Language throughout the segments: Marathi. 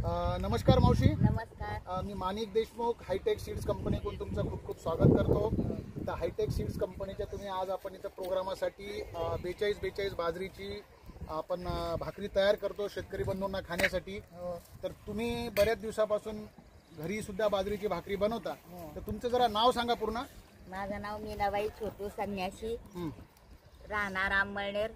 नमस्कार मावशी. नमस्कार. मी माणिक देशमुख हायटेक सीड्स कंपनीकडून तुमचं खूप खूप स्वागत करतो. तर हायटेक सीड्स कंपनीच्या तुम्ही आज आपण इथं प्रोग्रामासाठी 42 बाजरीची आपण भाकरी तयार करतो शेतकरी बंधूंना खाण्यासाठी. तर तुम्ही बऱ्याच दिवसापासून घरी सुद्धा बाजरीची भाकरी बनवता. तर तुमचं जरा नाव सांगा पूर्ण. माझं नाव मीनाबाई छोटू संन्यासी, राहणार अंमळनेर,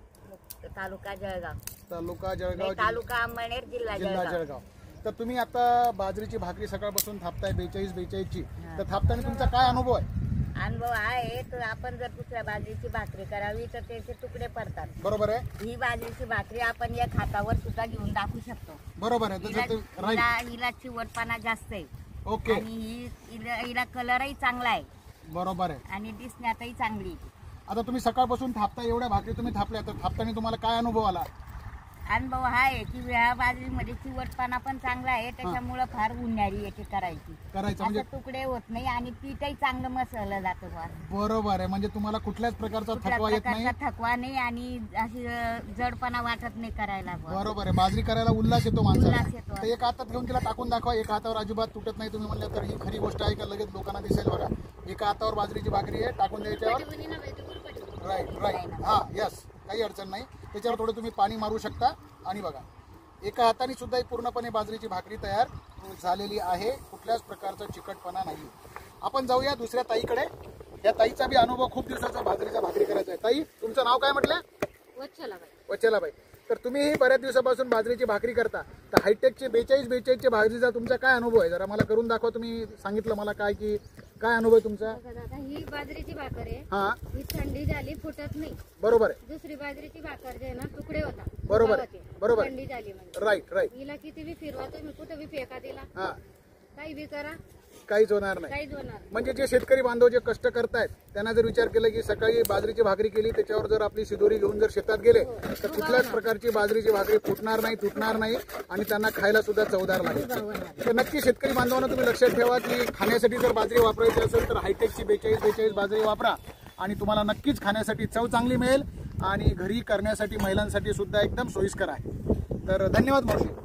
तालुका जळगाव. तालुका अंमळनेर, जिल्हा जळगाव. तर तुम्ही आता बाजरीची भाकरी सकाळपासून थापताय 42 ची. तर थापताना तुमचा काय अनुभव आहे? अनुभव आहे तर आपण जर दुसऱ्या बाजरीची भाकरी करावी तर त्याचे तुकडे पडतात. बरोबर आहे. ही बाजरीची भाकरी आपण एक हातावर सुद्धा घेऊन दाखवू शकतो. बरोबर आहे. हिला चिवटपणा जास्त आहे. ओके. आणि हिला कलरही चांगला आहे. बरोबर आहे. आणि दिसण्यातही चांगली. आता तुम्ही सकाळपासून थापता, एवढ्या भाकरी तुम्ही थापल्या, तर थापताना तुम्हाला काय अनुभव आला? अनुभव हा आहे की या बाजरीमध्ये चिवटपणा पण चांगला आहे, त्याच्यामुळे फार उन्हाळी याची करायचं म्हणजे तुकडे होत नाही आणि पीठही चांगलं मसळलं जातं. बरोबर आहे. म्हणजे तुम्हाला कुठल्याच प्रकारचा थकवा येत नाही. थकवा नाही आणि अशी जडपणा वाटत नाही करायला. बरोबर आहे. बाजरी करायला उल्हास येतो माणसाला. तर एक हातात घेऊन तिला टाकून दाखवा. एका हातावर अजिबात तुटत नाही तुम्ही म्हणलं तर ही खरी गोष्ट आहे का? लगेच लोकांना दिसेल बघा. एका हातावर बाजरीची भाकरी आहे, टाकून द्यायच्यावर. राईट. हा, यस, काही अडचण नाही. त्याच्यावर थोडं तुम्ही पाणी मारू शकता. आणि बघा, एका हाताने सुद्धा पूर्णपणे बाजरीची भाकरी तयार झालेली आहे. कुठल्याच प्रकारचा चिकटपणा नाही. आपण जाऊया दुसऱ्या ताईकडे. या ताईचा बी अनुभव खूप दिवसाचा बाजरीचा भाकरी करायचा आहे. ताई, तुमचं नाव काय म्हटलं? वच्छलाबाई. तर तुम्ही बऱ्याच दिवसापासून बाजरीची भाकरी करता. तर हायटेकचे 42 भाकरीचा तुमचा काय अनुभव आहे? जरा मला करून दाखवा. तुम्ही सांगितलं मला काय की काय अनुभव आहे तुमचा? ही बाजरीची भाकर आहे. हा, ही थंडी झाली फुटत नाही. बरोबर आहे. दुसरी बाजरीची भाकर जे ना तुकडे होता. बरोबर बरोबर. थंडी झाली म्हणजे. राईट. हिला किती बी फिरवा तुम्ही, कुठे बी फेका दिला, हा, काही बी करा, काहीच होणार नाही. काहीच होणार. म्हणजे जे शेतकरी बांधव जे कष्ट करतायत त्यांना जर विचार केला की सकाळी बाजरीची भाकरी केली, त्याच्यावर जर आपली शिदोरी घेऊन जर शेतात गेले तर कुठल्याच प्रकारची बाजरीची भाकरी फुटणार नाही, तुटणार नाही आणि त्यांना खायला सुद्धा चवदार लागेल. तर नक्की शेतकरी बांधवांना तुम्ही लक्षात ठेवा की खाण्यासाठी जर बाजरी वापरायची असेल तर हायटेकची 42 बाजरी वापरा आणि तुम्हाला नक्कीच खाण्यासाठी चव चांगली मिळेल आणि घरी करण्यासाठी महिलांसाठी सुद्धा एकदम सोयीस्कर आहे. तर धन्यवाद मावशी.